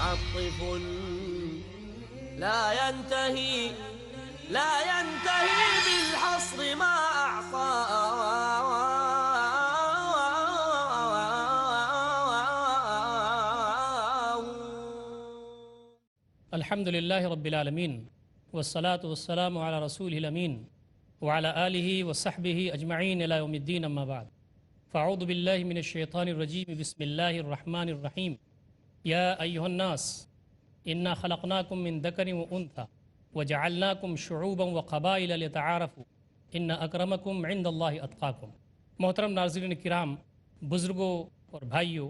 متعطف لا ينتهي لا ينتهي بالحصر ما أعطى. الحمد لله رب العالمين والصلاة والسلام على رسوله الأمين وعلى آله وصحبه أجمعين إلى يوم الدين أما بعد فأعوذ بالله من الشيطان الرجيم بسم الله الرحمن الرحيم يا أيها الناس إنا خلقناكم من ذكر وأنثى وجعلناكم شعوبا وقبائل لتعارفوا إن أكرمكم عند الله أتقاكم. محترم ناظرین کرام، بزرگوں اور بھائیوں،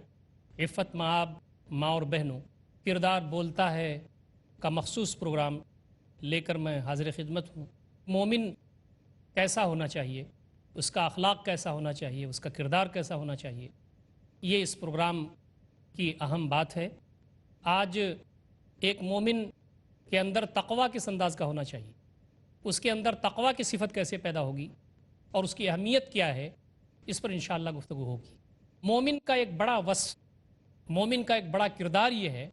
عفت مآب ماں اور بہنوں، کردار بولتا ہے کا مخصوص پروگرام لے کر میں حاضر خدمت ہوں۔ مومن کیسا ہونا چاہیے، اس کا اخلاق کیسا ہونا چاہیے، اس کا کردار کیسا ہونا چاہیے، یہ اس پروگرام کی اہم بات ہے۔ آج ایک مومن کے اندر تقویٰ کس انداز کا ہونا چاہیے، اس کے اندر تقویٰ کی صفت کیسے پیدا ہوگی اور اس کی اہمیت کیا ہے، اس پر انشاءاللہ گفتگو ہوگی۔ مومن کا ایک بڑا وصف، مومن کا ایک بڑا کردار یہ ہے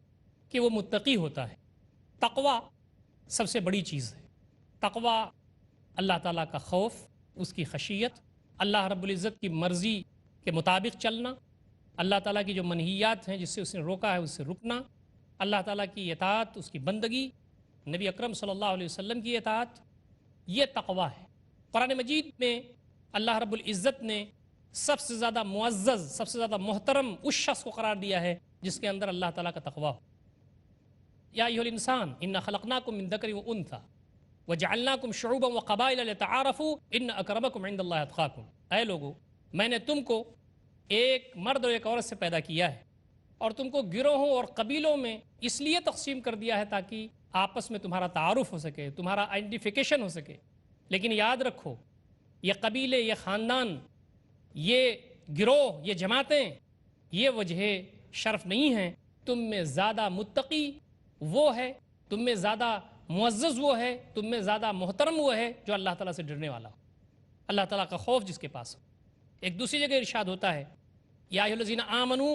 کہ وہ متقی ہوتا ہے۔ تقویٰ سب سے بڑی چیز ہے۔ تقویٰ اللہ تعالیٰ کا خوف، اس کی خشیت، اللہ رب العزت کی مرضی کے مطابق چلنا، اللہ تعالیٰ کی جو منہیات ہیں جس سے اس نے روکا ہے اس سے رکنا، اللہ تعالیٰ کی اطاعت، اس کی بندگی، نبی اکرم صلی اللہ علیہ وسلم کی اطاعت، یہ تقویٰ ہے۔ قرآن مجید میں اللہ رب العزت نے سب سے زیادہ معزز، سب سے زیادہ محترم اس شخص کو قرار دیا ہے جس کے اندر اللہ تعالیٰ کا تقویٰ ہو۔ یا ایھا الانسان انا خلقناکم من ذکر وانثی وجعلناکم شعوبا وقبائل لتعارفوا ان اکرمکم عند اللہ اتقاکم۔ اے لوگو، میں نے تم کو ایک مرد اور ایک عورت سے پیدا کیا ہے اور تم کو گروہوں اور قبیلوں میں اس لیے تقسیم کر دیا ہے تاکہ آپس میں تمہارا تعارف ہو سکے، تمہارا آئیڈینٹیفیکیشن ہو سکے۔ لیکن یاد رکھو، یہ قبیلے، یہ خاندان، یہ گروہ، یہ جماعتیں، یہ وجہ شرف نہیں ہیں۔ تم میں زیادہ متقی وہ ہے، تم میں زیادہ معزز وہ ہے، تم میں زیادہ محترم وہ ہے جو اللہ تعالیٰ سے ڈرنے والا ہو، اللہ تعالیٰ کا خوف جس کے پاس ہو۔ ایک دوسری جگہ ارشاد ہوتا ہے، یا ایھا الذین آمنوا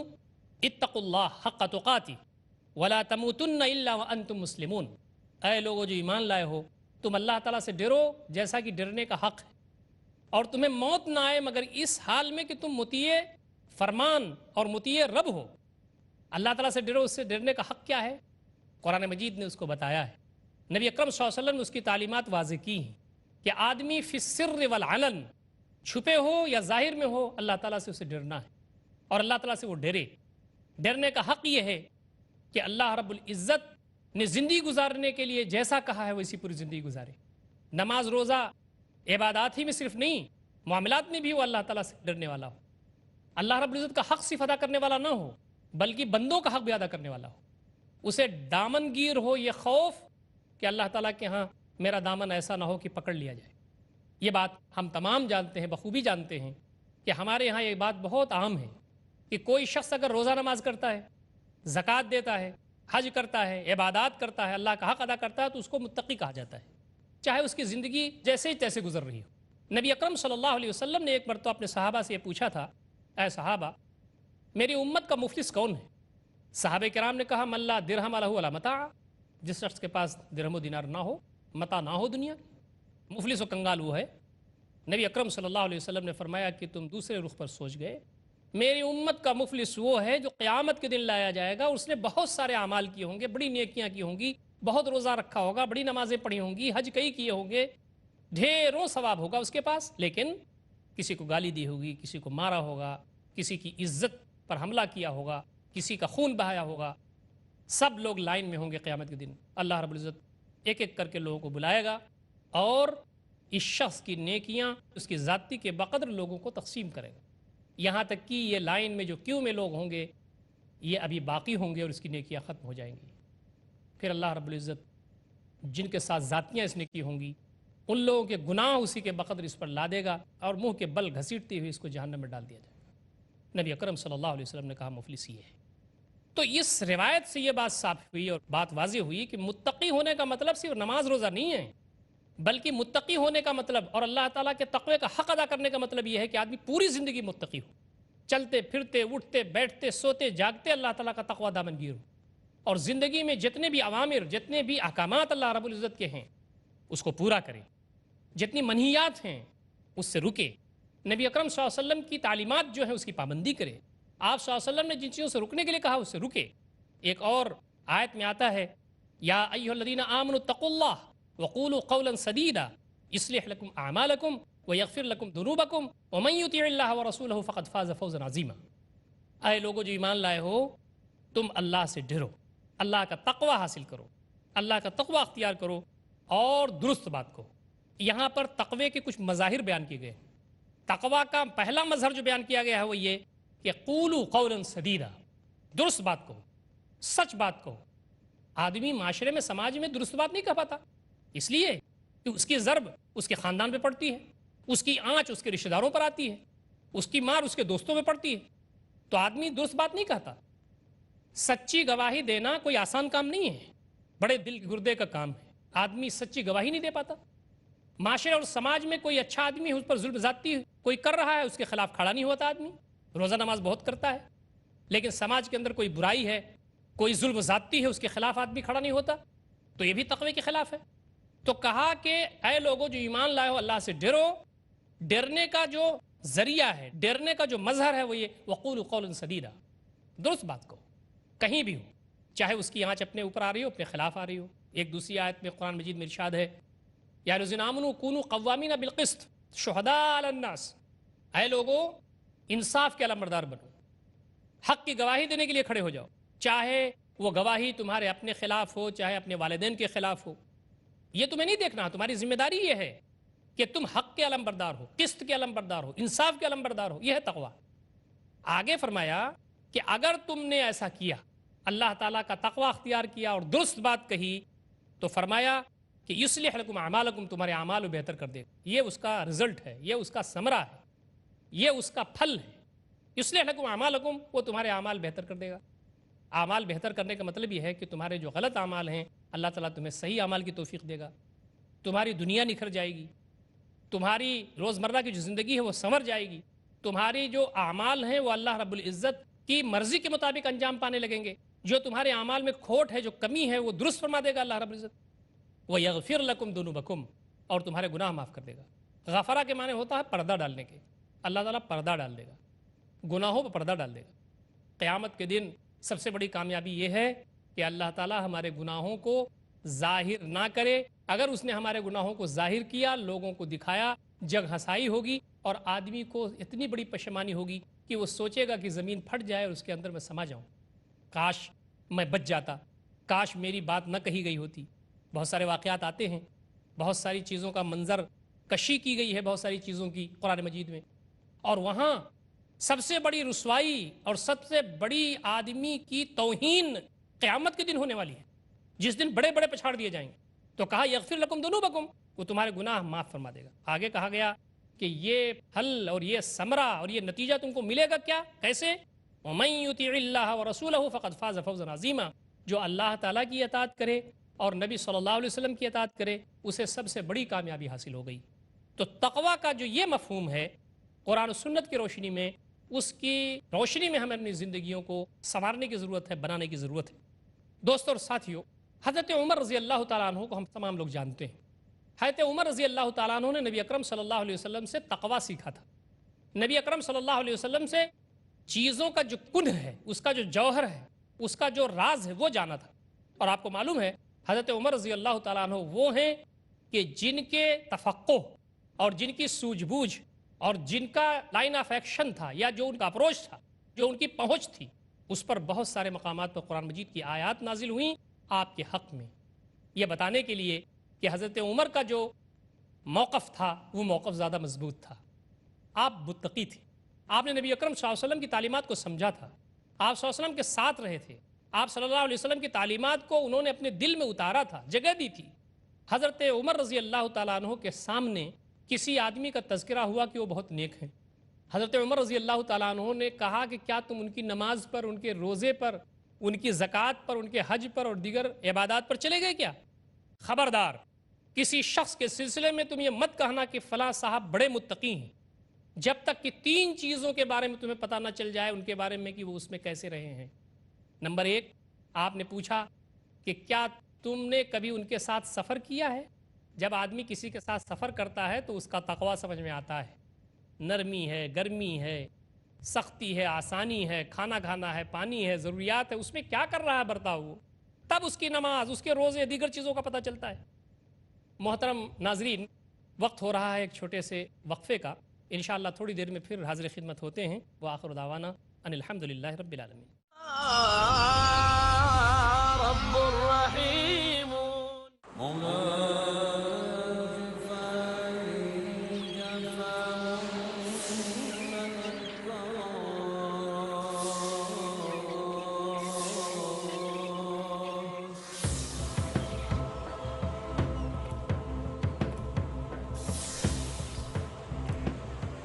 اتقوا اللہ حق تقاتہ ولا تموتن الا وانتم مسلمون۔ اے لوگو جو ایمان لائے ہو، تم اللہ تعالیٰ سے ڈرو جیسا کہ ڈرنے کا حق ہے، اور تمہیں موت نہ آئے مگر اس حال میں کہ تم مطیع فرمان اور مطیع رب ہو۔ اللہ تعالیٰ سے ڈرو، اس سے ڈرنے کا حق کیا ہے؟ قرآن مجید نے اس کو بتایا ہے، نبی اکرم صلی اللہ علیہ وسلم نے اس کی تعلیمات واضح کی ہیں کہ آدمی فی السر والعلن، چھپے ہو یا ظاہر میں ہو، اللہ تعالیٰ سے اسے ڈرنا ہے اور اللہ تعالیٰ سے وہ ڈرے۔ ڈرنے کا حق یہ ہے کہ اللہ رب العزت نے زندگی گزارنے کے لیے جیسا کہا ہے ویسی پوری زندگی گزارے۔ نماز روزہ عبادات ہی میں صرف نہیں، معاملات میں بھی وہ اللہ تعالیٰ سے ڈرنے والا ہو، اللہ رب العزت کا حق صرف ادا کرنے والا نہ ہو بلکہ بندوں کا حق بھی ادا کرنے والا ہو۔ اسے دامن گیر ہو یہ خوف کہ اللہ تعالیٰ کے ہاں میرا دامن ایسا نہ ہو کہ پکڑ لیا جائے۔ یہ بات ہم تمام جانتے ہیں، بخوبی جانتے ہیں کہ ہمارے ہاں یہ بات بہت عام ہے کہ کوئی شخص اگر روزہ نماز کرتا ہے، زکوٰۃ دیتا ہے، حج کرتا ہے، عبادات کرتا ہے، اللہ کا حق ادا کرتا ہے تو اس کو متقی کہا جاتا ہے، چاہے اس کی زندگی جیسے ہی تیسے گزر رہی ہو۔ نبی اکرم صلی اللہ علیہ وسلم نے ایک مرتبہ اپنے صحابہ سے یہ پوچھا تھا، اے صحابہ، میری امت کا مفلس کون ہے؟ صحابہ کرام نے کہا، من لا درہم لہ ولا متاع، جس شخص کے پاس درہم و دینار نہ ہو، متاع نہ ہو دنیا کی، مفلس و کنگال وہ ہے۔ نبی اکرم صلی اللہ علیہ وسلم نے فرمایا کہ تم دوسرے رخ پر سوچ گئے، میری امت کا مفلس وہ ہے جو قیامت کے دن لایا جائے گا، اس نے بہت سارے اعمال کیے ہوں گے، بڑی نیکیاں کی ہوں گی، بہت روزہ رکھا ہوگا، بڑی نمازیں پڑھی ہوں گی، حج کئی کیے ہوں گے، ڈھیروں ثواب ہوگا اس کے پاس، لیکن کسی کو گالی دی ہوگی، کسی کو مارا ہوگا، کسی کی عزت پر حملہ کیا ہوگا، کسی کا خون بہایا ہوگا۔ سب لوگ لائن میں ہوں گے قیامت کے دن، اللہ رب العزت ایک ایک کر کے لوگوں کو بلائے گا اور اس شخص کی نیکیاں اس کی ذاتی کے بقدر لوگوں کو تقسیم کرے گا، یہاں تک کہ یہ لائن میں جو کیو میں لوگ ہوں گے یہ ابھی باقی ہوں گے اور اس کی نیکیاں ختم ہو جائیں گی۔ پھر اللہ رب العزت جن کے ساتھ ذاتیاں اس نے کی ہوں گی ان لوگوں کے گناہ اسی کے بقدر اس پر لا دے گا اور منہ کے بل گھسیٹتے ہوئے اس کو جہنم میں ڈال دیا جائے گا۔ نبی اکرم صلی اللہ علیہ وسلم نے کہا مفلس یہ ہے۔ تو اس روایت سے یہ بات ثابت ہوئی اور بات واضح ہوئی کہ متقی ہونے کا مطلب صرف نماز روزہ نہیں ہے، بلکہ متقی ہونے کا مطلب اور اللہ تعالیٰ کے تقوی کا حق ادا کرنے کا مطلب یہ ہے کہ آدمی پوری زندگی متقی ہو، چلتے پھرتے اٹھتے بیٹھتے سوتے جاگتے اللہ تعالیٰ کا تقوی دامن گیر ہو، اور زندگی میں جتنے بھی اوامر، جتنے بھی احکامات اللہ رب العزت کے ہیں اس کو پورا کرے، جتنی منہیات ہیں اس سے رکے، نبی اکرم صلی اللہ علیہ وسلم کی تعلیمات جو ہے اس کی پابندی کرے، آپ صلی اللہ علیہ وسلم نے جن چیزوں سے رکنے کے لیے کہا اس سے رکے۔ ایک اور آیت میں آتا ہے یا ایھا الذین آمنوا اتقوا اللہ وقولوا قولا سدیدا یصلح لکم اعمالکم ویغفر لکم ذنوبکم ومن یطع اللہ ورسولہ فقد فاز فوزا عظیما۔ اے لوگوں جو ایمان لائے ہو، تم اللہ سے ڈرو، اللہ کا تقوی حاصل کرو، اللہ کا تقوی اختیار کرو اور درست بات کو۔ یہاں پر تقوی کے کچھ مظاہر بیان کیے گئے۔ تقوی کا پہلا مظہر جو بیان کیا گیا ہے وہ یہ کہ قولوا قولا سدیدا، درست بات کو، سچ بات کو۔ آدمی معاشرے میں، سماج میں درست بات نہیں کہہ پاتا، اس لیے کہ اس کی ضرب اس کے خاندان پہ پڑتی ہے، اس کی آنچ اس کے رشتہ داروں پر آتی ہے، اس کی مار اس کے دوستوں پہ پڑتی ہے، تو آدمی درست بات نہیں کہتا۔ سچی گواہی دینا کوئی آسان کام نہیں ہے، بڑے دل گردے کا کام ہے، آدمی سچی گواہی نہیں دے پاتا۔ معاشرے اور سماج میں کوئی اچھا آدمی ہے، اس پر ظلم زیادتی کوئی کر رہا ہے، اس کے خلاف کھڑا نہیں ہوتا آدمی، روزہ نماز بہت کرتا ہے، لیکن سماج کے اندر کوئی برائی ہے، کوئی ظلم زیادتی ہے، اس کے خلاف آدمی کھڑا نہیں ہوتا، تو یہ بھی تقوی کے خلاف ہے۔ تو کہا کہ اے لوگوں جو ایمان لائے ہو، اللہ سے ڈرو۔ ڈرنے کا جو ذریعہ ہے، ڈرنے کا جو مظہر ہے وہ یہ وقولوا قولا سدیدا، درست بات کو کہیں بھی ہو، چاہے اس کی آنچ اپنے اوپر آ رہی ہو، اپنے خلاف آ رہی ہو۔ ایک دوسری آیت میں قرآن مجید میں ارشاد ہے یا الذین آمنوا کونوا قوامین بالقسط شہداء علی الناس، اے لوگوں انصاف کے علمبردار بنو، حق کی گواہی دینے کے لیے کھڑے ہو جاؤ، چاہے وہ گواہی تمہارے اپنے خلاف ہو، چاہے اپنے والدین کے خلاف ہو، یہ تمہیں نہیں دیکھنا، تمہاری ذمہ داری یہ ہے کہ تم حق کے علمبردار ہو، قسط کے علمبردار ہو، انصاف کے علمبردار ہو، یہ ہے تقویٰ۔ آگے فرمایا کہ اگر تم نے ایسا کیا، اللہ تعالیٰ کا تقویٰ اختیار کیا اور درست بات کہی، تو فرمایا کہ یصلح لکم اعمالکم، تمہارے اعمال کو بہتر کر دے گا۔ یہ اس کا رزلٹ ہے، یہ اس کا ثمرہ ہے، یہ اس کا پھل ہے۔ یصلح لکم اعمالکم، وہ تمہارے اعمال بہتر کر دے گا۔ اعمال بہتر کرنے کا مطلب یہ ہے کہ تمہارے جو غلط اعمال ہیں اللہ تعالیٰ تمہیں صحیح اعمال کی توفیق دے گا، تمہاری دنیا نکھر جائے گی، تمہاری روزمرہ کی جو زندگی ہے وہ سنور جائے گی، تمہاری جو اعمال ہیں وہ اللہ رب العزت کی مرضی کے مطابق انجام پانے لگیں گے، جو تمہارے اعمال میں کھوٹ ہے، جو کمی ہے، وہ درست فرما دے گا اللہ رب العزت۔ وَيَغْفِرْ لَكُمْ ذُنُوبَكُمْ، اور تمہارے گناہ معاف کر دے گا۔ غفرہ کے معنی ہوتا ہے پردہ ڈالنے کے، اللہ تعالیٰ پردہ ڈال دے گا، گناہوں پر پردہ ڈال دے گا۔ قیامت کے دن سب سے بڑی کامیابی یہ ہے کہ اللہ تعالیٰ ہمارے گناہوں کو ظاہر نہ کرے۔ اگر اس نے ہمارے گناہوں کو ظاہر کیا، لوگوں کو دکھایا، جگ ہنسائی ہوگی اور آدمی کو اتنی بڑی پشیمانی ہوگی کہ وہ سوچے گا کہ زمین پھٹ جائے اور اس کے اندر میں سما جاؤں، کاش میں بچ جاتا، کاش میری بات نہ کہی گئی ہوتی۔ بہت سارے واقعات آتے ہیں، بہت ساری چیزوں کا منظر کشی کی گئی ہے، بہت ساری چیزوں کی قرآن مجید میں، اور وہاں سب سے بڑی رسوائی اور سب سے بڑی آدمی کی توہین قیامت کے دن ہونے والی ہے، جس دن بڑے بڑے پچھاڑ دیے جائیں گے۔ تو کہا یغفر لکم ذنوبکم، وہ تمہارے گناہ معاف فرما دے گا۔ آگے کہا گیا کہ یہ پھل اور یہ ثمرہ اور یہ نتیجہ تم کو ملے گا کیا، کیسے؟ وَمَن يُطِعِ اللَّهَ وَرَسُولَهُ فَقَدْ فَازَ فَوْزًا عَظِيمًا، جو اللہ تعالیٰ کی اطاعت کرے اور نبی صلی اللہ علیہ وسلم کی اطاعت کرے، اسے سب سے بڑی کامیابی حاصل ہو گئی۔ تو تقویٰ کا جو یہ مفہوم ہے قرآن و سنت کی روشنی میں، اس کی روشنی میں ہمیں اپنی زندگیوں کو سنوارنے کی ضرورت ہے، بنانے کی ضرورت ہے۔ دوستو اور ساتھیو، حضرت عمر رضی اللہ تعالیٰ عنہ کو ہم تمام لوگ جانتے ہیں۔ حضرت عمر رضی اللہ تعالیٰ عنہ نے نبی اکرم صلی اللہ علیہ وسلم سے تقویٰ سیکھا تھا۔ نبی اکرم صلی اللہ علیہ وسلم سے چیزوں کا جو کنہ ہے، اس کا جو جوہر ہے، اس کا جو راز ہے، وہ جانا تھا۔ اور آپ کو معلوم ہے حضرت عمر رضی اللہ تعالیٰ عنہ وہ ہیں کہ جن کے تفقہ اور جن کی سوجھ بوجھ اور جن کا لائن آف ایکشن تھا، یا جو ان کا اپروچ تھا، جو ان کی پہنچ تھی، اس پر بہت سارے مقامات پر قرآن مجید کی آیات نازل ہوئیں آپ کے حق میں، یہ بتانے کے لیے کہ حضرت عمر کا جو موقف تھا وہ موقف زیادہ مضبوط تھا۔ آپ متقی تھے، آپ نے نبی اکرم صلی اللہ علیہ وسلم کی تعلیمات کو سمجھا تھا، آپ صلی اللہ علیہ وسلم کے ساتھ رہے تھے، آپ صلی اللہ علیہ وسلم کی تعلیمات کو انہوں نے اپنے دل میں اتارا تھا، جگہ دی تھی۔ حضرت عمر رضی اللہ تعالیٰ عنہ کے سامنے کسی آدمی کا تذکرہ ہوا کہ وہ بہت نیک ہیں۔ حضرت عمر رضی اللہ تعالیٰ عنہ نے کہا کہ کیا تم ان کی نماز پر، ان کے روزے پر، ان کی زکوٰۃ پر، ان کے حج پر اور دیگر عبادات پر چلے گئے کیا؟ خبردار، کسی شخص کے سلسلے میں تم یہ مت کہنا کہ فلاں صاحب بڑے متقی ہیں، جب تک کہ 3 چیزوں کے بارے میں تمہیں پتہ نہ چل جائے ان کے بارے میں کہ وہ اس میں کیسے رہے ہیں۔ نمبر 1، آپ نے پوچھا کہ کیا تم نے کبھی ان کے ساتھ سفر کیا ہے؟ جب آدمی کسی کے ساتھ سفر کرتا ہے تو اس کا تقویٰ سمجھ میں آتا ہے، نرمی ہے، گرمی ہے، سختی ہے، آسانی ہے، کھانا کھانا ہے، پانی ہے، ضروریات ہے، اس میں کیا کر رہا ہے برتاؤ وہ، تب اس کی نماز، اس کے روزے، دیگر چیزوں کا پتہ چلتا ہے۔ محترم ناظرین، وقت ہو رہا ہے ایک چھوٹے سے وقفے کا، انشاءاللہ تھوڑی دیر میں پھر حاضر خدمت ہوتے ہیں۔ وآخر دعوانا ان الحمدللہ رب العالمین۔ رب رحيم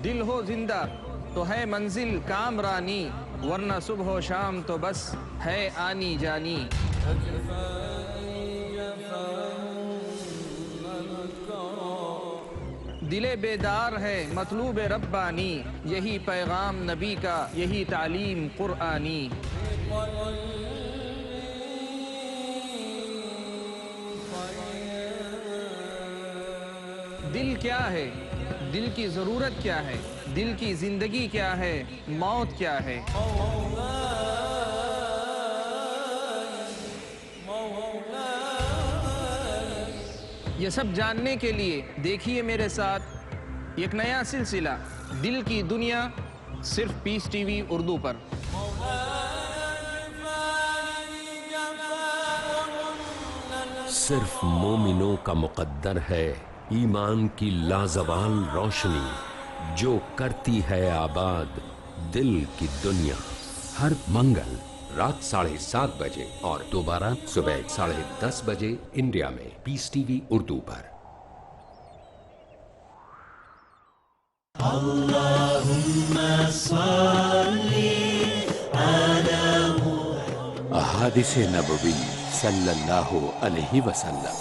دل ہو زندہ تو ہے منزل کامرانی، ورنہ صبح و شام تو بس ہے آنی جانی۔ دل بیدار ہے مطلوب ربانی، یہی پیغام نبی کا، یہی تعلیم قرآنی۔ دل کیا ہے؟ دل کی ضرورت کیا ہے؟ دل کی زندگی کیا ہے؟ موت کیا ہے؟ یہ سب جاننے کے لیے دیکھیے میرے ساتھ ایک نیا سلسلہ، دل کی دنیا، صرف پیس ٹی وی اردو پر۔ صرف مومنوں کا مقدر ہے ایمان کی لازوال روشنی، جو کرتی ہے آباد دل کی دنیا۔ ہر منگل رات 7:30 بجے اور دوبارہ صبح 10:30 بجے انڈیا میں پیس ٹی وی اردو پر۔ احادیث نبوی صلی اللہ علیہ وسلم۔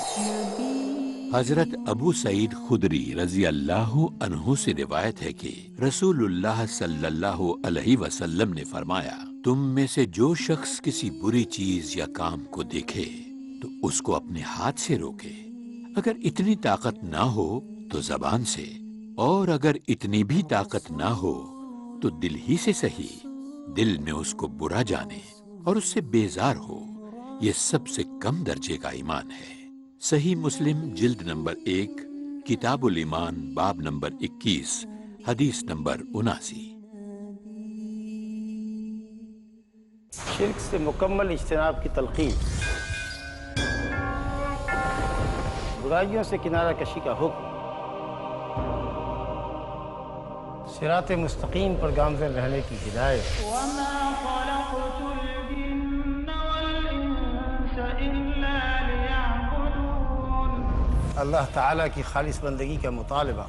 حضرت ابو سعید خدری رضی اللہ عنہ سے روایت ہے کہ رسول اللہ صلی اللہ علیہ وسلم نے فرمایا، تم میں سے جو شخص کسی بری چیز یا کام کو دیکھے تو اس کو اپنے ہاتھ سے روکے، اگر اتنی طاقت نہ ہو تو زبان سے، اور اگر اتنی بھی طاقت نہ ہو تو دل ہی سے صحیح، دل میں اس کو برا جانے اور اس سے بیزار ہو۔ یہ سب سے کم درجے کا ایمان ہے۔ صحیح مسلم جلد نمبر 1 کتاب الایمان باب نمبر 21 حدیث نمبر 79۔ شرک سے مکمل اجتناب کی تلقین، برائیوں سے کنارہ کشی کا حکم، صراط مستقیم پر گامزن رہنے کی ہدایت۔ وما خلقت الجن والانس الا ليعبدون۔ اللہ تعالیٰ کی خالص بندگی کا مطالبہ،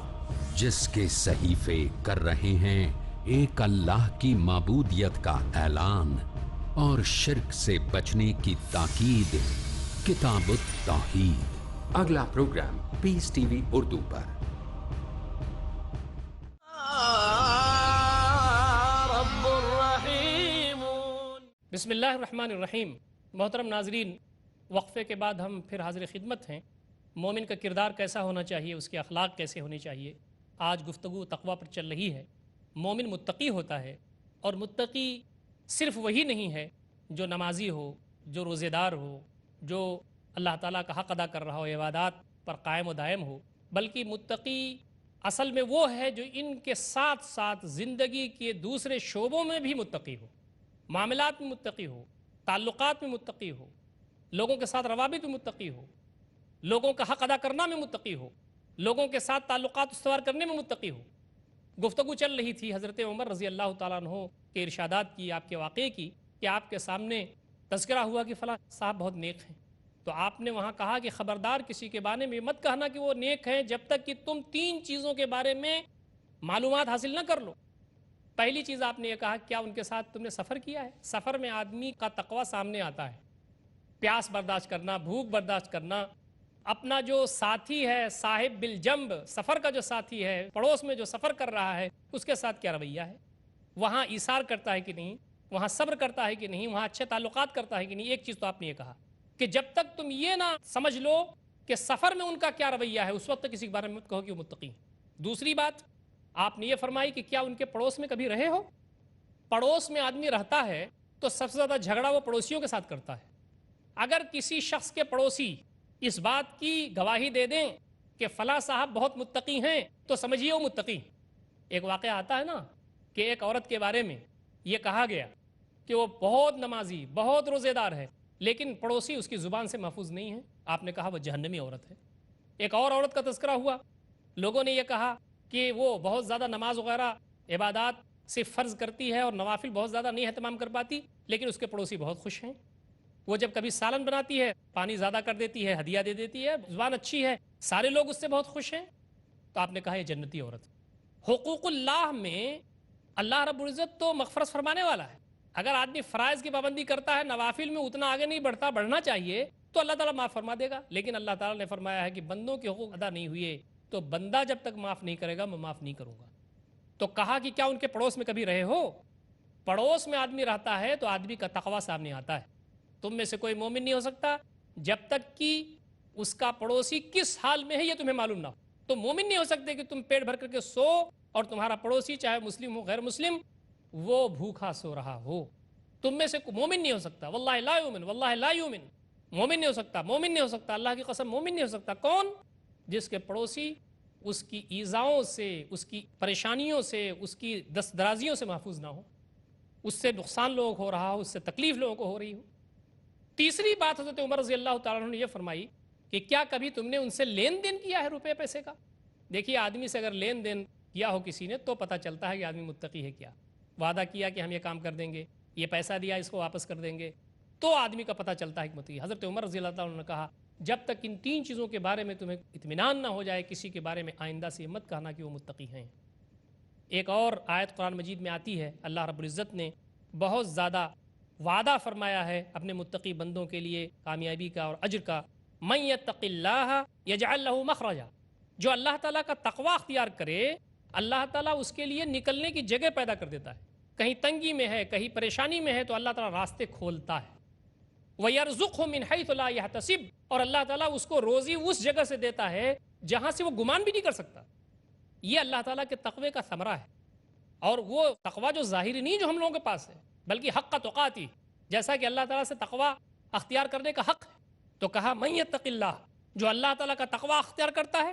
جس کے صحیفے کر رہے ہیں ایک اللہ کی معبودیت کا اعلان اور شرک سے بچنے کی تاکید، کتاب التوحید۔ اگلا پروگرام پیس ٹی وی اردو پر۔ رب رحيم بسم اللہ الرحمن الرحیم۔ محترم ناظرین، وقفے کے بعد ہم پھر حاضر خدمت ہیں۔ مومن کا کردار کیسا ہونا چاہیے، اس کے اخلاق کیسے ہونے چاہیے، آج گفتگو تقویٰ پر چل رہی ہے۔ مومن متقی ہوتا ہے، اور متقی صرف وہی نہیں ہے جو نمازی ہو، جو روزے دار ہو، جو اللہ تعالیٰ کا حق ادا کر رہا ہو، عبادات پر قائم و دائم ہو، بلکہ متقی اصل میں وہ ہے جو ان کے ساتھ ساتھ زندگی کے دوسرے شعبوں میں بھی متقی ہو، معاملات میں متقی ہو، تعلقات میں متقی ہو، لوگوں کے ساتھ روابط میں متقی ہو، لوگوں کا حق ادا کرنا میں متقی ہو، لوگوں کے ساتھ تعلقات استوار کرنے میں متقی ہو۔ گفتگو چل رہی تھی حضرت عمر رضی اللہ تعالیٰ عنہ کے ارشادات کی، آپ کے واقعے کی، کہ آپ کے سامنے تذکرہ ہوا کہ فلاں صاحب بہت نیک ہیں، تو آپ نے وہاں کہا کہ خبردار کسی کے بارے میں مت کہنا کہ وہ نیک ہیں جب تک کہ تم 3 چیزوں کے بارے میں معلومات حاصل نہ کر لو۔ پہلی چیز آپ نے یہ کہا، کیا ان کے ساتھ تم نے سفر کیا ہے؟ سفر میں آدمی کا تقویٰ سامنے آتا ہے، پیاس برداشت کرنا، بھوک برداشت کرنا، اپنا جو ساتھی ہے، صاحب بالجنب، سفر کا جو ساتھی ہے، پڑوس میں جو سفر کر رہا ہے، اس کے ساتھ کیا رویہ ہے، وہاں ایثار کرتا ہے کہ نہیں، وہاں صبر کرتا ہے کہ نہیں، وہاں اچھے تعلقات کرتا ہے کہ نہیں. ایک چیز تو آپ نے یہ کہا کہ جب تک تم یہ نہ سمجھ لو کہ سفر میں ان کا کیا رویہ ہے، اس وقت تک کسی کے بارے میں مت کہو کہ وہ متقی ہیں. دوسری بات آپ نے یہ فرمائی کہ کیا ان کے پڑوس میں کبھی رہے ہو؟ پڑوس میں آدمی رہتا ہے تو سب سے زیادہ جھگڑا وہ پڑوسیوں کے ساتھ کرتا ہے. اگر کسی شخص کے پڑوسی اس بات کی گواہی دے دیں کہ فلاں صاحب بہت متقی ہیں تو سمجھیے وہ متقی. ایک واقعہ آتا ہے نا کہ ایک عورت کے بارے میں یہ کہا گیا کہ وہ بہت نمازی، بہت روزے دار ہے، لیکن پڑوسی اس کی زبان سے محفوظ نہیں ہے. آپ نے کہا وہ جہنمی عورت ہے. ایک اور عورت کا تذکرہ ہوا، لوگوں نے یہ کہا کہ وہ بہت زیادہ نماز وغیرہ عبادات صرف فرض کرتی ہے اور نوافل بہت زیادہ نہیں اہتمام کر پاتی، لیکن اس کے پڑوسی بہت خوش ہیں. وہ جب کبھی سالن بناتی ہے پانی زیادہ کر دیتی ہے، ہدیہ دے دیتی ہے، زبان اچھی ہے، سارے لوگ اس سے بہت خوش ہیں. تو آپ نے کہا یہ جنتی عورت. حقوق اللہ میں اللہ رب العزت تو مغفرت فرمانے والا ہے. اگر آدمی فرائض کی پابندی کرتا ہے، نوافل میں اتنا آگے نہیں بڑھتا، بڑھنا چاہیے، تو اللہ تعالیٰ معاف فرما دے گا. لیکن اللہ تعالیٰ نے فرمایا ہے کہ بندوں کے حقوق ادا نہیں ہوئے تو بندہ جب تک معاف نہیں کرے گا میں معاف نہیں کروں گا. تو کہا کہ کیا ان کے پڑوس میں کبھی رہے ہو؟ پڑوس میں آدمی رہتا ہے تو آدمی کا تقوی سامنے آتا ہے. تم میں سے کوئی مومن نہیں ہو سکتا جب تک کہ اس کا پڑوسی کس حال میں ہے یہ تمہیں معلوم نہ ہو. تو مومن نہیں ہو سکتے کہ تم پیٹ بھر کر کے سو اور تمہارا پڑوسی چاہے مسلم ہو غیر مسلم وہ بھوکا سو رہا ہو. تم میں سے مومن نہیں ہو سکتا. واللہ لا یؤمن، واللہ لا یؤمن. مومن نہیں ہو سکتا، مومن نہیں ہو سکتا، اللہ کی قسم مومن نہیں ہو سکتا. کون؟ جس کے پڑوسی اس کی ایذاؤں سے، اس کی پریشانیوں سے، اس کی دست درازیوں سے محفوظ نہ ہو، اس سے نقصان لوگوں کو ہو رہا ہو، اس سے تکلیف لوگوں کو ہو رہی ہو. تیسری بات حضرت عمر رضی اللہ تعالیٰ عنہ نے یہ فرمائی کہ کیا کبھی تم نے ان سے لین دین کیا ہے روپے پیسے کا؟ دیکھیے آدمی سے اگر لین دین کیا ہو کسی نے تو پتہ چلتا ہے کہ آدمی متقی ہے. کیا وعدہ کیا کہ ہم یہ کام کر دیں گے، یہ پیسہ دیا اس کو واپس کر دیں گے، تو آدمی کا پتہ چلتا ہے کہ متقی. حضرت عمر رضی اللہ تعالیٰ عنہ نے کہا جب تک ان تین چیزوں کے بارے میں تمہیں اطمینان نہ ہو جائے کسی کے بارے میں آئندہ سے مت کہنا کہ وہ متقی ہیں. ایک اور آیت قرآن مجید میں آتی ہے، اللہ رب العزت نے بہت زیادہ وعدہ فرمایا ہے اپنے متقی بندوں کے لیے کامیابی کا اور اجر کا. من یتق اللہ یجعل لہ مخرجا. جو اللہ تعالیٰ کا تقوی اختیار کرے اللہ تعالیٰ اس کے لیے نکلنے کی جگہ پیدا کر دیتا ہے. کہیں تنگی میں ہے، کہیں پریشانی میں ہے تو اللہ تعالیٰ راستے کھولتا ہے. وَيَرْزُقْهُ مِنْ حَيْثُ لَا يَحْتَسِبْ. اور اللہ تعالیٰ اس کو روزی اس جگہ سے دیتا ہے جہاں سے وہ گمان بھی نہیں کر سکتا. یہ اللہ تعالیٰ کے تقوی کا ثمرہ ہے. اور وہ تقوی جو ظاہری نہیں جو ہم لوگوں کے پاس ہے بلکہ حق تقاتی، جیسا کہ اللہ تعالیٰ سے تقوی اختیار کرنے کا حق ہے. تو کہا من یتق اللہ، جو اللہ تعالیٰ کا تقوی اختیار کرتا ہے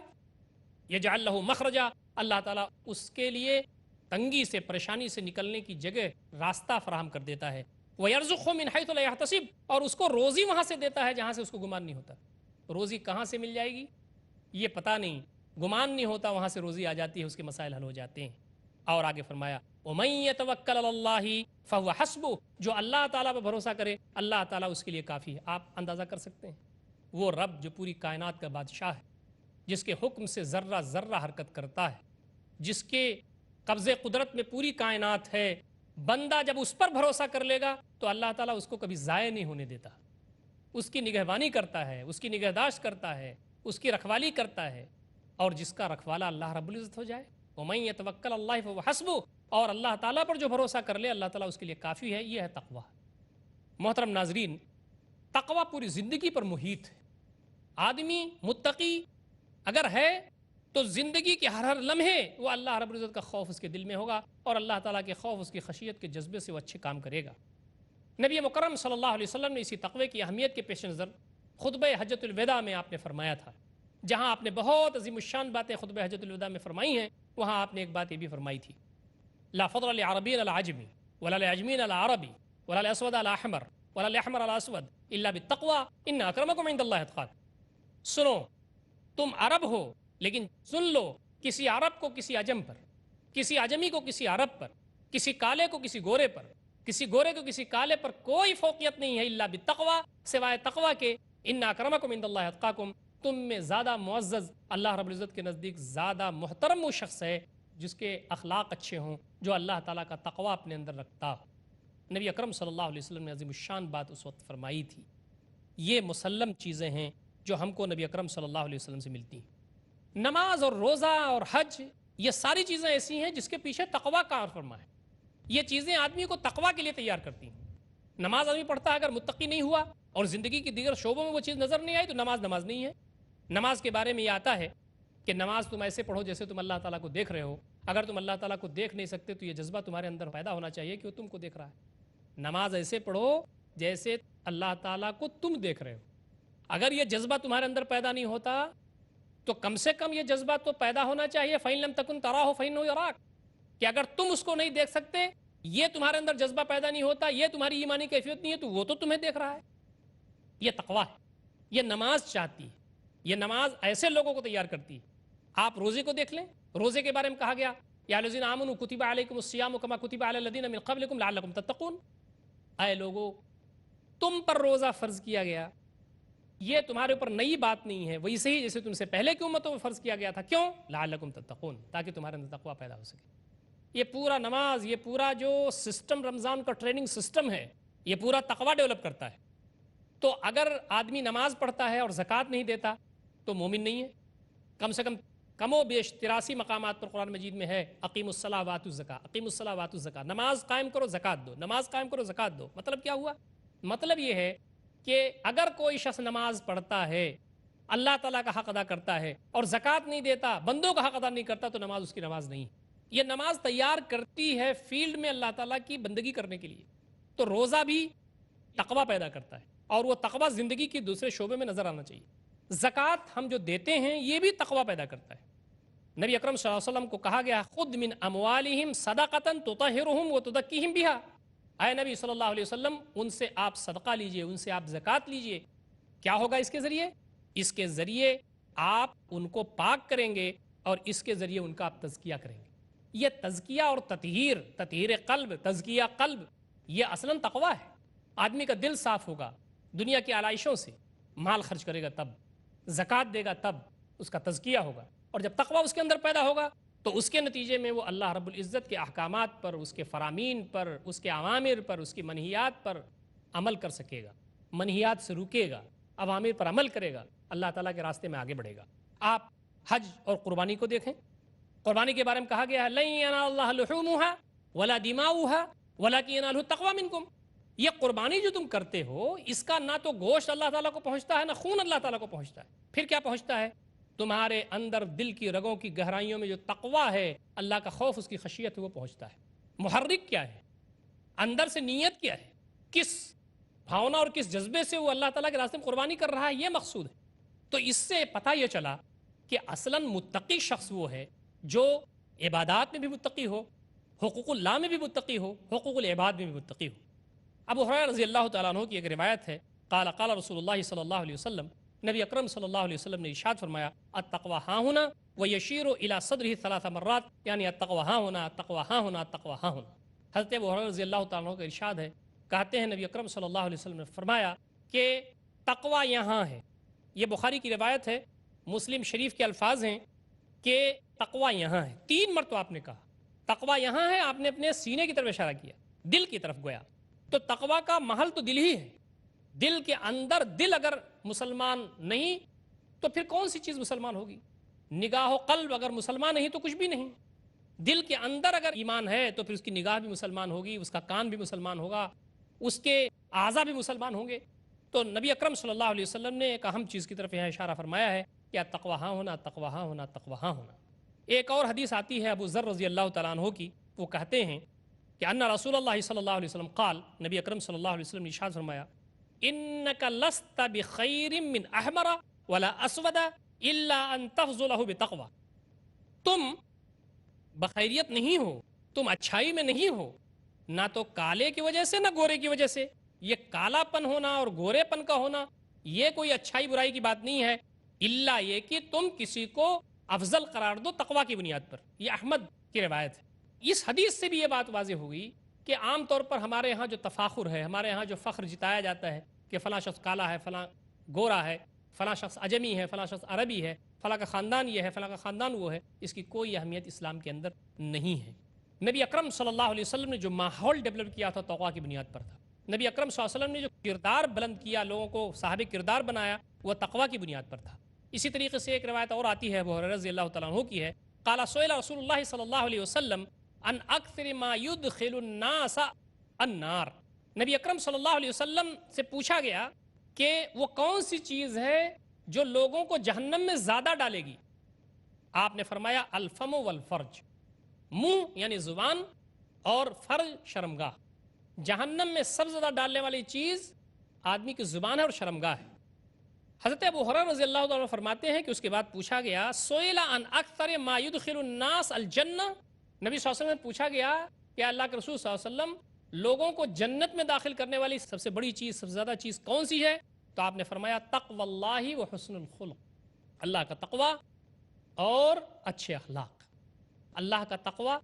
یجعل لہ مخرجا، اللہ تعالیٰ اس کے لیے تنگی سے پریشانی سے نکلنے کی جگہ راستہ فراہم کر دیتا ہے. وَيَرْزُقْهُ مِنْ حَيْثُ لَا يَحْتَسِبْ. اور اس کو روزی وہاں سے دیتا ہے جہاں سے اس کو گمان نہیں ہوتا. روزی کہاں سے مل جائے گی یہ پتہ نہیں، گمان نہیں ہوتا، وہاں سے روزی آ جاتی ہے، اس کے مسائل حل ہو جاتے ہیں. اور آگے فرمایا وَمَن يَتَوَكَّلْ عَلَى اللَّهِ فَهُوَ حَسْبُهُ. جو اللہ تعالیٰ پر بھروسہ کرے اللہ تعالیٰ اس کے لیے کافی ہے. آپ اندازہ کر سکتے ہیں وہ رب جو پوری کائنات کا بادشاہ ہے، جس کے حکم سے ذرہ ذرہ حرکت کرتا ہے، جس کے قبضے قدرت میں پوری کائنات ہے، بندہ جب اس پر بھروسہ کر لے گا تو اللہ تعالیٰ اس کو کبھی ضائع نہیں ہونے دیتا. اس کی نگہبانی کرتا ہے، اس کی نگہداشت کرتا ہے، اس کی رکھوالی کرتا ہے. اور جس کا رکھوالا اللہ رب العزت ہو جائے وَمَن يَتَوَكَّلْ عَلَى اللَّهِ فَهُوَ حَسْبُهُ. اور اللہ تعالیٰ پر جو بھروسہ کر لے اللہ تعالیٰ اس کے لیے کافی ہے. یہ ہے تقوی. محترم ناظرین، تقوی پوری زندگی پر محیط ہے. آدمی متقی اگر ہے تو زندگی کے ہر ہر لمحے وہ اللہ رب العزت کا خوف اس کے دل میں ہوگا اور اللہ تعالیٰ کے خوف اس کی خشیت کے جذبے سے وہ اچھے کام کرے گا. نبی مکرم صلی اللہ علیہ وسلم نے اسی تقوی کی اہمیت کے پیش نظر خطبہ حجۃ الوداع میں آپ نے فرمایا تھا. جہاں آپ نے بہت عظیم الشان باتیں خطبہ حجۃ الوداع میں فرمائی ہیں، وہاں آپ نے ایک بات یہ بھی فرمائی تھی لا فضل لعربی علی عجمی ولا لعجمی علی عربی ولا لاسود علی احمر ولا لاحمر علی اسود الا بالتقوی ان اکرمکم عند اللہ اتقاکم. سنو، تم عرب ہو لیکن سن لو، کسی عرب کو کسی عجم پر، کسی عجمی کو کسی عرب پر، کسی کالے کو کسی گورے پر، کسی گورے کو کسی کالے پر کوئی فوقیت نہیں ہے الا بالتقوی، سوائے تقوی کے. ان اکرمکم عند اللہ اتقاکم. تم میں زیادہ معزز اللہ رب العزت کے نزدیک زیادہ محترم وہ شخص ہے جس کے اخلاق اچھے ہوں، جو اللہ تعالیٰ کا تقوی اپنے اندر رکھتا ہو. نبی اکرم صلی اللہ علیہ وسلم نے عظیم الشان بات اس وقت فرمائی تھی. یہ مسلم چیزیں ہیں جو ہم کو نبی اکرم صلی اللہ علیہ وسلم سے ملتی ہیں. نماز اور روزہ اور حج یہ ساری چیزیں ایسی ہیں جس کے پیچھے تقوی کار فرما ہے. یہ چیزیں آدمی کو تقویٰ کے لیے تیار کرتی ہیں. نماز آدمی پڑھتا ہے، اگر متقی نہیں ہوا اور زندگی کی دیگر شعبوں میں وہ چیز نظر نہیں آئی تو نماز نہیں ہے. نماز کے بارے میں یہ آتا ہے کہ نماز تم ایسے پڑھو جیسے تم اللہ تعالیٰ کو دیکھ رہے ہو. اگر تم اللہ تعالیٰ کو دیکھ نہیں سکتے تو یہ جذبہ تمہارے اندر پیدا ہونا چاہیے کہ وہ تم کو دیکھ رہا ہے. نماز ایسے پڑھو جیسے اللہ تعالیٰ کو تم دیکھ رہے ہو. اگر یہ جذبہ تمہارے اندر پیدا نہیں ہوتا تو کم سے کم یہ جذبہ تو پیدا ہونا چاہیے فَإِن لَمْ تَكُنْ تَرَاهُ فَإِنَّهُ يَرَاكَ، کہ اگر تم اس کو نہیں دیکھ سکتے، یہ تمہارے اندر جذبہ پیدا نہیں ہوتا، یہ تمہاری ایمانی کیفیت نہیں ہے، تو وہ تو تمہیں دیکھ رہا ہے. یہ تقویٰ ہے. یہ نماز چاہتی ہے. یہ نماز ایسے لوگوں کو تیار کرتی ہے. آپ روزے کو دیکھ لیں. روزے کے بارے میں کہا گیا یا الذین آمنوا کتب علیکم الصیام کما کتب علی الذین من قبلکم لعلکم تتقون. اے لوگو، تم پر روزہ فرض کیا گیا، یہ تمہارے اوپر نئی بات نہیں ہے، ویسے ہی جیسے تم سے پہلے کی امتوں میں فرض کیا گیا تھا. کیوں؟ لعلکم تتقون، تاکہ تمہارے اندر تقویٰ پیدا ہو سکے. یہ پورا نماز، یہ پورا جو سسٹم رمضان کا ٹریننگ سسٹم ہے، یہ پورا تقویٰ ڈیولپ کرتا ہے. تو اگر آدمی نماز پڑھتا ہے اور زکوٰۃ نہیں دیتا تو مومن نہیں ہے. کم و بیش 83 مقامات پر قرآن مجید میں ہے اقیموا الصلاۃ وآتوا الزکاۃ، اقیموا الصلاۃ وآتوا الزکاۃ، نماز قائم کرو زکوٰۃ دو، نماز قائم کرو زکوٰۃ دو. مطلب کیا ہوا؟ مطلب یہ ہے کہ اگر کوئی شخص نماز پڑھتا ہے، اللہ تعالیٰ کا حق ادا کرتا ہے اور زکوٰۃ نہیں دیتا، بندوں کا حق ادا نہیں کرتا، تو نماز اس کی نماز نہیں. یہ نماز تیار کرتی ہے فیلڈ میں اللہ تعالیٰ کی بندگی کرنے کے لیے. تو روزہ بھی تقویٰ پیدا کرتا ہے اور وہ تقویٰ زندگی کی دوسرے شعبے میں نظر آنا چاہیے. زکوٰۃ ہم جو دیتے ہیں یہ بھی تقویٰ پیدا کرتا ہے. نبی اکرم صلی اللہ علیہ وسلم کو کہا گیا خذ من اموالہم صدقۃ تطہرہم وتزکیہم بہا. اے نبی صلی اللہ علیہ وسلم، ان سے آپ صدقہ لیجئے، ان سے آپ زکوٰۃ لیجئے. کیا ہوگا اس کے ذریعے؟ اس کے ذریعے آپ ان کو پاک کریں گے اور اس کے ذریعے ان کا آپ تزکیہ کریں گے. یہ تزکیہ اور تطہیر قلب، تزکیہ قلب، یہ اصلاً تقویٰ ہے. آدمی کا دل صاف ہوگا دنیا کی علائشوں سے، مال خرچ کرے گا تب، زکوٰۃ دے گا تب اس کا تزکیہ ہوگا. اور جب تقویٰ اس کے اندر پیدا ہوگا تو اس کے نتیجے میں وہ اللہ رب العزت کے احکامات پر، اس کے فرامین پر، اس کے اوامر پر، اس کی منہیات پر عمل کر سکے گا. منہیات سے رکے گا، اوامر پر عمل کرے گا، اللہ تعالیٰ کے راستے میں آگے بڑھے گا. آپ حج اور قربانی کو دیکھیں. قربانی کے بارے میں کہا گیا ہے لن ینال اللہ لحومها ولا دماؤها ولکن ینالہ التقوی منکم. یہ قربانی جو تم کرتے ہو، اس کا نہ تو گوشت اللہ تعالیٰ کو پہنچتا ہے، نہ خون اللہ تعالیٰ کو پہنچتا ہے. پھر کیا پہنچتا ہے؟ تمہارے اندر دل کی رگوں کی گہرائیوں میں جو تقویٰ ہے، اللہ کا خوف، اس کی خشیت ہے، وہ پہنچتا ہے. محرک کیا ہے؟ اندر سے نیت کیا ہے؟ کس بھاونا اور کس جذبے سے وہ اللہ تعالیٰ کے راستے میں قربانی کر رہا ہے، یہ مقصود ہے. تو اس سے پتہ یہ چلا کہ اصلاً متقی شخص وہ ہے جو عبادات میں بھی متقی ہو، حقوق اللہ میں بھی متقی ہو، حقوق العباد میں بھی متقی ہو. ابو ہریرہ رضی اللہ تعالیٰ عنہ کی ایک روایت ہے، قال قال رسول اللہ صلی اللہ علیہ وسلم، نبی اکرم صلی اللہ علیہ وسلم نے ارشاد فرمایا التقوی ہاں ہونا ویشیر الی صدرہ 3 مرات، یعنی التقوی ہاں ہونا، التقوی ہاں ہونا، التقوی ہاں ہونا. حضرت ابو ہریرہ رضی اللہ تعالیٰ عنہ کا ارشاد ہے، کہتے ہیں نبی اکرم صلی اللہ علیہ وسلم نے فرمایا کہ تقوی یہاں ہے. یہ بخاری کی روایت ہے، مسلم شریف کے الفاظ ہیں کہ تقوی یہاں ہے. 3 مرتبہ آپ نے کہا تقوی یہاں ہے. آپ نے اپنے سینے کی طرف اشارہ کیا، دل کی طرف گویا. تو تقوی کا محل تو دل ہی ہے. دل کے اندر، دل اگر مسلمان نہیں تو پھر کون سی چیز مسلمان ہوگی؟ نگاہ و قلب اگر مسلمان نہیں تو کچھ بھی نہیں. دل کے اندر اگر ایمان ہے تو پھر اس کی نگاہ بھی مسلمان ہوگی، اس کا کان بھی مسلمان ہوگا، اس کے اعضاء بھی مسلمان ہوں گے. تو نبی اکرم صلی اللہ علیہ وسلم نے ایک اہم چیز کی طرف یہاں اشارہ فرمایا ہے کہ تقوی ہاں ہونا، تقوی ہاں ہونا، تقوی ہاں ہونا. ایک اور حدیث آتی ہے ابو ذر رضی اللہ تعالیٰ عنہ کی، وہ کہتے ہیں کہ ان رسول اللہ صلی اللہ علیہ وسلم قال، نبی اکرم صلی اللہ علیہ وسلم نے ارشاد فرمایا انک لست بخیر من احمر ولا اسود الا ان تفضلہ بتقوی. تم بخیریت نہیں ہو، تم اچھائی میں نہیں ہو، نہ تو کالے کی وجہ سے نہ گورے کی وجہ سے. یہ کالا پن ہونا اور گورے پن کا ہونا یہ کوئی اچھائی برائی کی بات نہیں ہے، الا یہ کہ تم کسی کو افضل قرار دو تقوی کی بنیاد پر. یہ احمد کی روایت ہے. اس حدیث سے بھی یہ بات واضح ہوئی کہ عام طور پر ہمارے ہاں جو تفاخر ہے، ہمارے ہاں جو فخر جتایا جاتا ہے کہ فلاں شخص کالا ہے، فلاں گورا ہے، فلاں شخص عجمی ہے، فلاں شخص عربی ہے، فلاں کا خاندان یہ ہے، فلاں کا خاندان وہ ہے، اس کی کوئی اہمیت اسلام کے اندر نہیں ہے. نبی اکرم صلی اللہ علیہ وسلم نے جو ماحول ڈیولپ کیا تھا تقوی کی بنیاد پر تھا. نبی اکرم صلی اللہ علیہ وسلم نے جو کردار بلند کیا، لوگوں کو صاحب کردار بنایا، وہ تقوی کی بنیاد پر تھا. اسی طریقے سے ایک روایت اور آتی ہے، ابو ہریرہ رضی اللہ تعالیٰ عنہ کی ہے، قال سئل رسول اللہ صلی اللہ علیہ وسلم ان اکثر ما يدخل الناس النار. نبی اکرم صلی اللہ علیہ وسلم سے پوچھا گیا کہ وہ کون سی چیز ہے جو لوگوں کو جہنم میں زیادہ ڈالے گی. آپ نے فرمایا الفم والفرج، منہ یعنی زبان اور فرج شرمگاہ. جہنم میں سب سے زیادہ ڈالنے والی چیز آدمی کی زبان ہے اور شرمگاہ ہے. حضرت ابو ہریرہ رضی اللہ عنہ فرماتے ہیں کہ اس کے بعد پوچھا گیا سئل عن اکثر ما يدخل الناس الجنہ. نبی صلی اللہ علیہ وسلم نے پوچھا گیا کہ اللہ کے رسول صلی اللہ علیہ وسلم لوگوں کو جنت میں داخل کرنے والی سب سے بڑی چیز، سب سے زیادہ چیز کون سی ہے؟ تو آپ نے فرمایا تقوی اللہ و حسن الخلق، اللہ کا تقوی اور اچھے اخلاق. اللہ کا تقوی،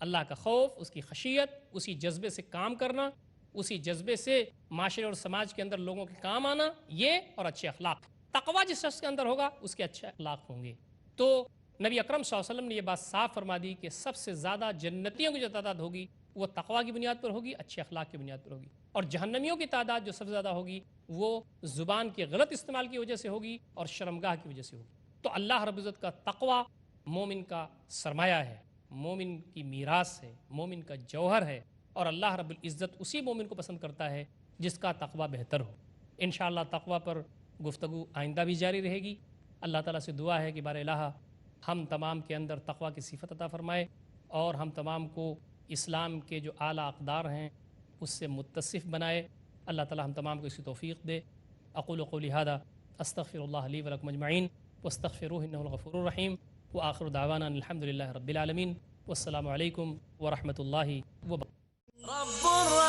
اللہ کا خوف، اس کی خشیت، اسی جذبے سے کام کرنا، اسی جذبے سے معاشرے اور سماج کے اندر لوگوں کے کام آنا، یہ اور اچھے اخلاق. تقوی جس شخص کے اندر ہوگا اس کے اچھے اخلاق ہوں گے. تو نبی اکرم صلی اللہ علیہ وسلم نے یہ بات صاف فرما دی کہ سب سے زیادہ جنتیوں کی جو تعداد ہوگی وہ تقوی کی بنیاد پر ہوگی، اچھے اخلاق کی بنیاد پر ہوگی. اور جہنمیوں کی تعداد جو سب سے زیادہ ہوگی وہ زبان کے غلط استعمال کی وجہ سے ہوگی اور شرمگاہ کی وجہ سے ہوگی. تو اللہ رب العزت کا تقوی مومن کا سرمایہ ہے، مومن کی میراث ہے، مومن کا جوہر ہے. اور اللہ رب العزت اسی مومن کو پسند کرتا ہے جس کا تقوی بہتر ہو. انشاءاللہ تقوی پر گفتگو آئندہ بھی جاری رہے گی. اللہ تعالیٰ سے دعا ہے کہ بار الہ ہم تمام کے اندر تقوی کی صفت عطا فرمائے اور ہم تمام کو اسلام کے جو اعلیٰ اقدار ہیں اس سے متصف بنائے. اللہ تعالیٰ ہم تمام کو اس کی توفیق دے. اقول قولی ھذا استغفر اللہ لی ولکم اجمعین واستغفروہ انہ الغفور الرحیم وآخر دعوانا الحمد للہ رب العالمین والسلام علیکم ورحمۃ اللہ وبرکاتہ. رب